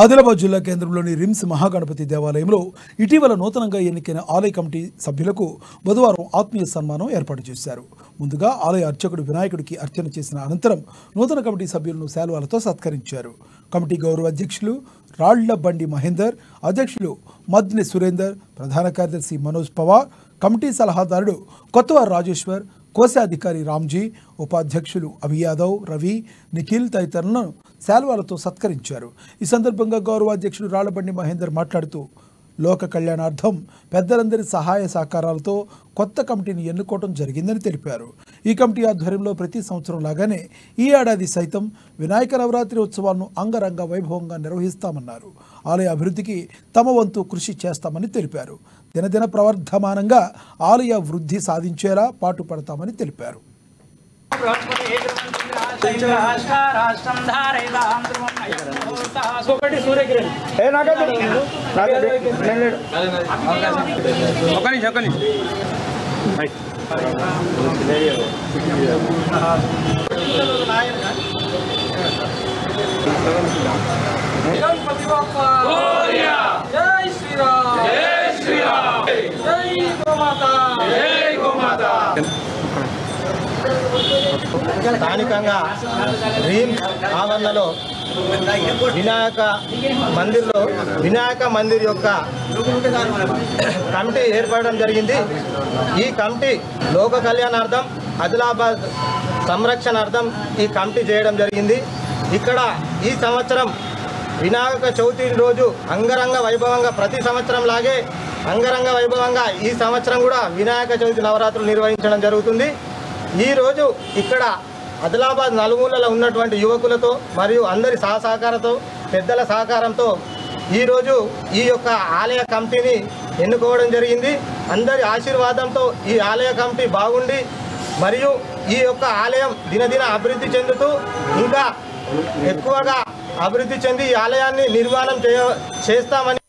ఆదిలాబాద్ జిల్లా కేంద్రంలోని రిమ్స్ మహాగణపతి దేవాలయంలో ఇటీవల నూతనంగా ఎన్నికైన ఆలయ కమిటీ సభ్యులకు బుధవారం ఆత్మీయ సన్మానం ఏర్పాటు చేశారు. ముందుగా ఆలయ అర్చకుడు వినాయకుడికి అర్చన చేసిన అనంతరం నూతన కమిటీ సభ్యులను శాలువాలతో సత్కరించారు. కమిటీ గౌరవ అధ్యక్షులు రాళ్ల బండి మహేందర్, అధ్యక్షులు మద్ని సురేందర్, ప్రధాన కార్యదర్శి మనోజ్ పవార్, కమిటీ సలహాదారుడు కొత్తవారు రాజేశ్వర్, కోశాధికారి రామ్జీ, ఉపాధ్యక్షులు అభి యాదవ్, రవి, నిఖిల్ తదితరులను శాలువాలతో సత్కరించారు. ఈ సందర్భంగా గౌరవాధ్యక్షుడు రాళ్లబండి మహేందర్ మాట్లాడుతూ లోక కళ్యాణార్థం పెద్దలందరి సహాయ సహకారాలతో కొత్త కమిటీని ఎన్నుకోవడం జరిగిందని తెలిపారు. ఈ కమిటీ ఆధ్వర్యంలో ప్రతి సంవత్సరం లాగానే ఈ ఏడాది సైతం వినాయక నవరాత్రి ఉత్సవాలను అంగరంగ వైభవంగా నిర్వహిస్తామన్నారు. ఆలయ అభివృద్ధికి తమ వంతు కృషి చేస్తామని తెలిపారు. దినదిన ప్రవర్ధమానంగా ఆలయ వృద్ధి సాధించేలా పాటుపడతామని తెలిపారు. స్థానికంగా రీమ్స్ ఆవరణలో వినాయక మందిర్ యొక్క కమిటీ ఏర్పడడం జరిగింది. ఈ కమిటీ లోక కళ్యాణార్థం, ఆదిలాబాద్ సంరక్షణార్థం ఈ కమిటీ చేయడం జరిగింది. ఇక్కడ ఈ సంవత్సరం వినాయక చవితి రోజు అంగరంగ వైభవంగా, ప్రతి సంవత్సరం లాగే అంగరంగ వైభవంగా ఈ సంవత్సరం కూడా వినాయక చవితి నవరాత్రులు నిర్వహించడం జరుగుతుంది. ఈరోజు ఇక్కడ ఆదిలాబాద్ నలుమూలలో ఉన్నటువంటి యువకులతో మరియు అందరి సహకారంతో, పెద్దల సహకారంతో ఈరోజు ఈ యొక్క ఆలయ కమిటీని ఎన్నుకోవడం జరిగింది. అందరి ఆశీర్వాదంతో ఈ ఆలయ కమిటీ బాగుండి మరియు ఈ యొక్క ఆలయం దినదిన అభివృద్ధి చెందుతూ ఇంకా ఎక్కువగా అభివృద్ధి చెంది ఈ ఆలయాన్ని నిర్మాణం చేస్తామని